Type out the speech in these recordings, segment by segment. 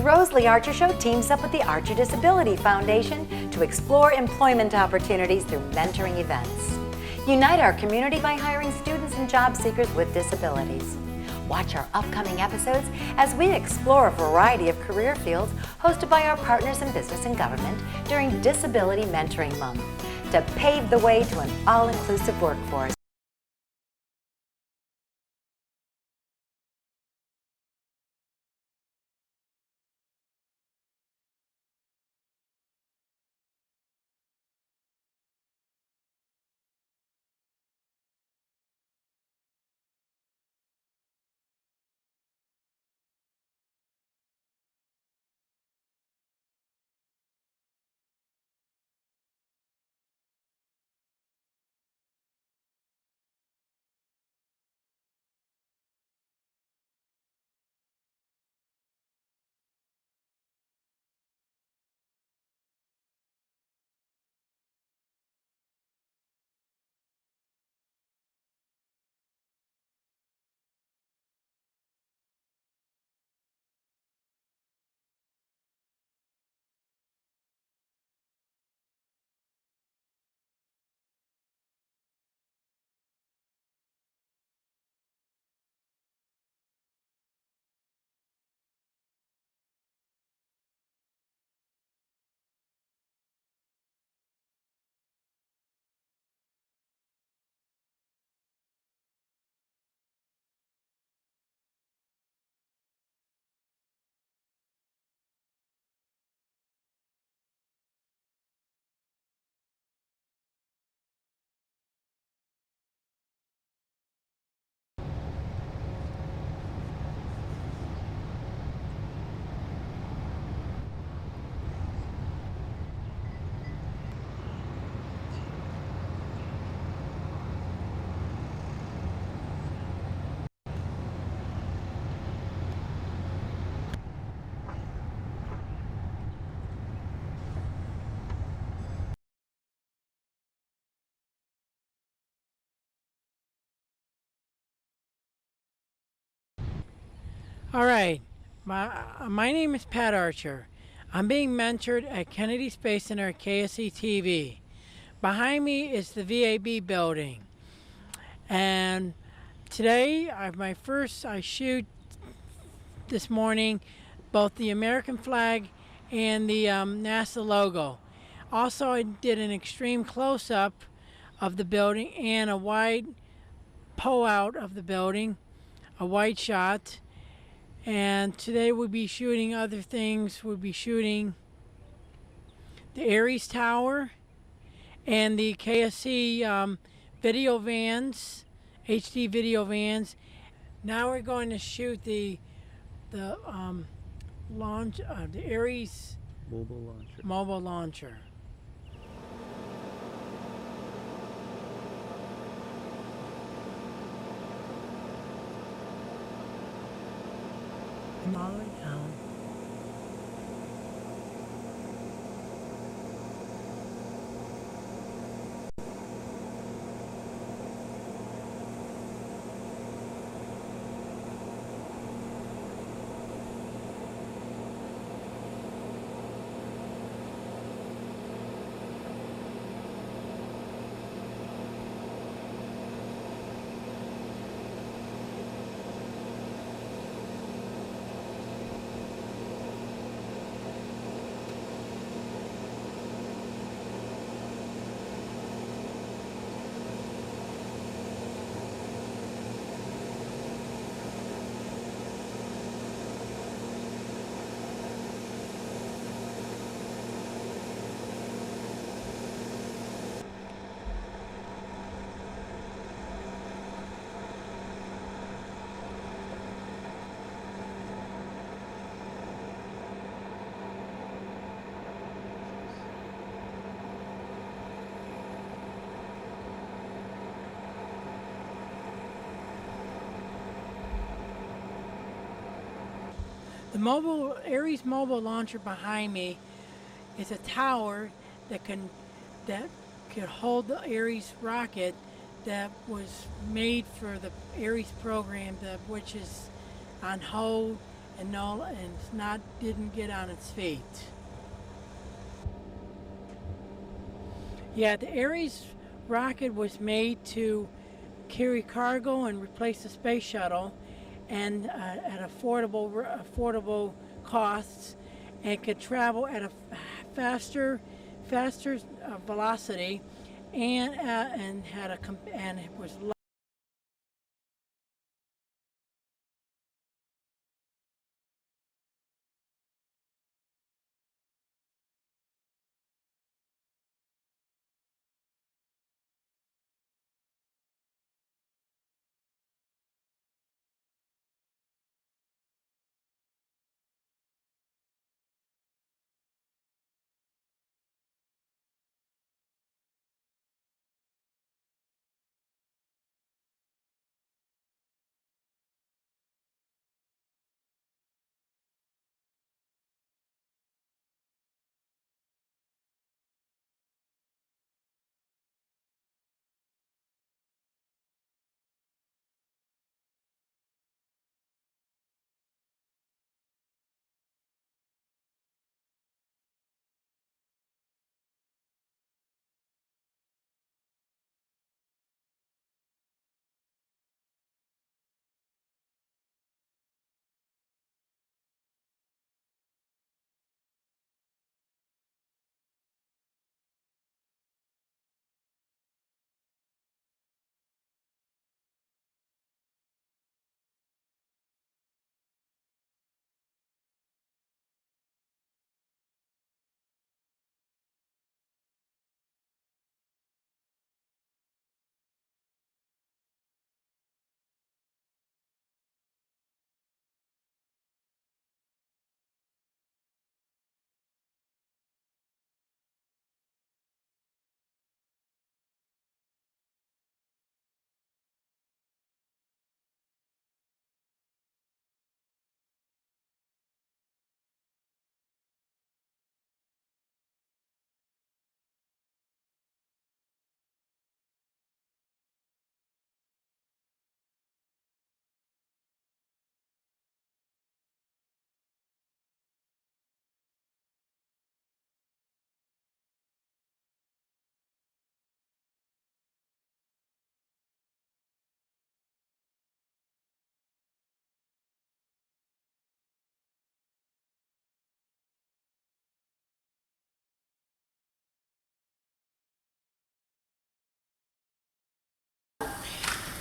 Rosalie Archer Show teams up with the Archer Disability Foundation to explore employment opportunities through mentoring events. Unite our community by hiring students and job seekers with disabilities. Watch our upcoming episodes as we explore a variety of career fields hosted by our partners in business and government during Disability Mentoring Month to pave the way to an all-inclusive workforce. All right, my name is Pat Archer. I'm being mentored at Kennedy Space Center at KSC TV. Behind me is the VAB building. And today, I shoot this morning both the American flag and the NASA logo. Also, I did an extreme close-up of the building and a wide pull-out of the building, a wide shot. And today we'll be shooting other things. We'll be shooting the Aries Tower and the KSC video vans, HD video vans. Now we're going to shoot the launch the Aries mobile launcher. All the way down. The Aries mobile launcher behind me is a tower that can hold the Aries rocket that was made for the Aries program, which is on hold and didn't get on its feet. Yeah, the Ares rocket was made to carry cargo and replace the space shuttle, and at affordable costs, and could travel at a faster velocity, and it was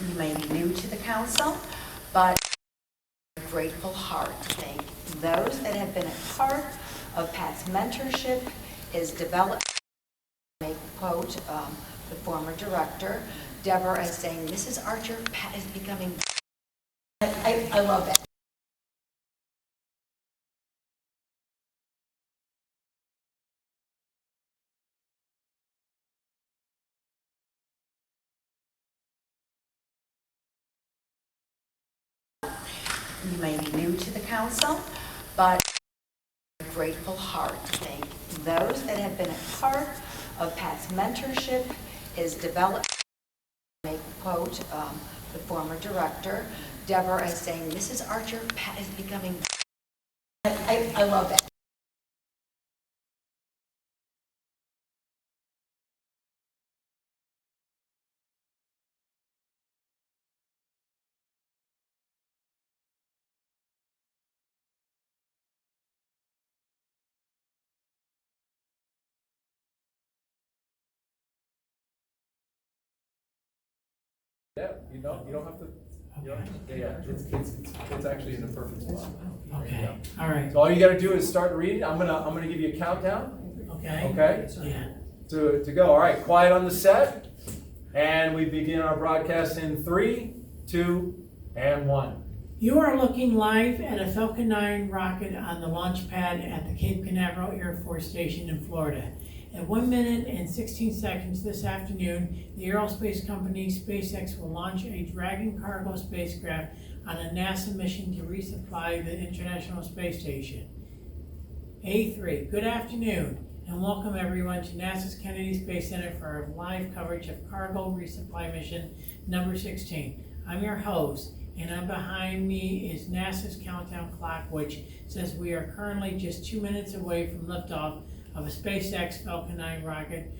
You may be new to the council, but a grateful heart to thank those that have been a part of Pat's mentorship, his development. Make a quote the former director, Deborah, as saying, Mrs. Archer, Pat is becoming. I love that. You may be new to the council, but a grateful heart to thank those that have been a part of Pat's mentorship, his development. Make a quote the former director, Deborah, as saying, Mrs. Archer, Pat is becoming. I love that. Yeah, you don't have to, it's actually in the perfect spot. okay. Yeah. All right. So all you gotta do is start reading. I'm gonna give you a countdown, Okay. okay? Yeah. To go. All right, quiet on the set. And we begin our broadcast in 3, 2, and 1. You are looking live at a Falcon 9 rocket on the launch pad at the Cape Canaveral Air Force Station in Florida. At 1 minute and 16 seconds this afternoon, the aerospace company SpaceX will launch a Dragon cargo spacecraft on a NASA mission to resupply the International Space Station. A3, good afternoon, and welcome everyone to NASA's Kennedy Space Center for our live coverage of Cargo Resupply Mission number 16. I'm your host, and up behind me is NASA's countdown clock, which says we are currently just 2 minutes away from liftoff of a SpaceX Falcon 9 rocket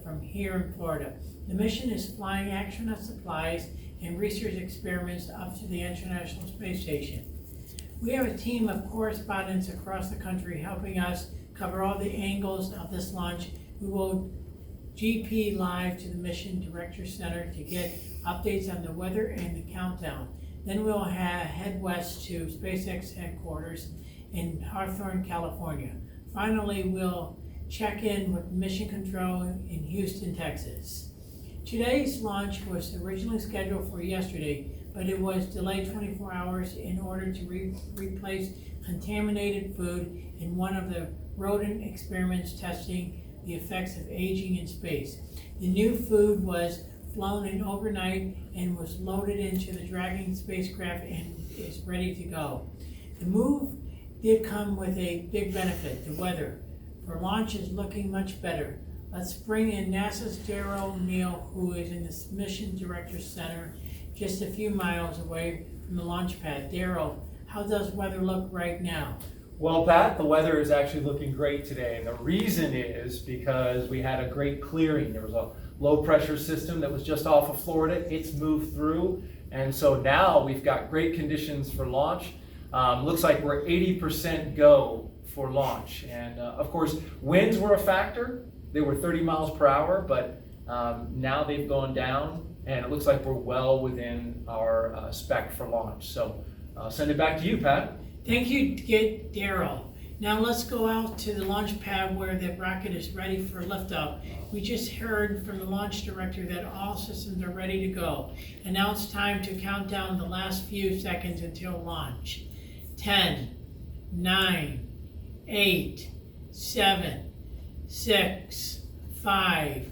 from here in Florida. The mission is flying astronaut supplies and research experiments up to the International Space Station. We have a team of correspondents across the country helping us cover all the angles of this launch. We will GP live to the Mission Director Center to get updates on the weather and the countdown. Then we'll head west to SpaceX headquarters in Hawthorne, California. Finally, we'll check in with Mission Control in Houston, Texas. Today's launch was originally scheduled for yesterday, but it was delayed 24 hours in order to replace contaminated food in one of the rodent experiments testing the effects of aging in space. The new food was flown in overnight and was loaded into the Dragon spacecraft and is ready to go. The move did come with a big benefit, the weather. For launch is looking much better. Let's bring in NASA's Daryl O'Neill, who is in the Mission Director Center just a few miles away from the launch pad. Daryl, how does weather look right now? Well, Pat, the weather is actually looking great today, and the reason is because we had a great clearing. There was a low pressure system that was just off of Florida. It's moved through, and so now we've got great conditions for launch. Looks like we're 80% go for launch, and of course, winds were a factor. They were 30 miles per hour, but now they've gone down, and it looks like we're well within our spec for launch. So I'll send it back to you, Pat. Thank you, Daryl. Now let's go out to the launch pad where the rocket is ready for liftoff. We just heard from the launch director that all systems are ready to go. And now it's time to count down the last few seconds until launch. 10, 9, 8, 7, 6, 5,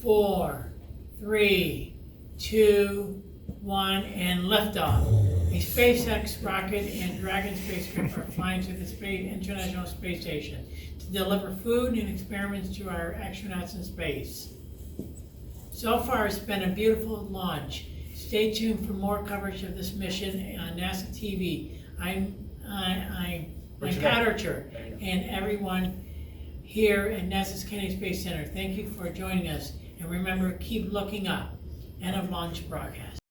4, 3, 2, 1, and liftoff. A SpaceX rocket and Dragon spacecraft are flying to the International Space Station to deliver food and experiments to our astronauts in space. So far, it's been a beautiful launch. Stay tuned for more coverage of this mission on NASA TV. I'm Pat Archer, and everyone here at NASA's Kennedy Space Center. Thank you for joining us, and remember, keep looking up. End of launch broadcast.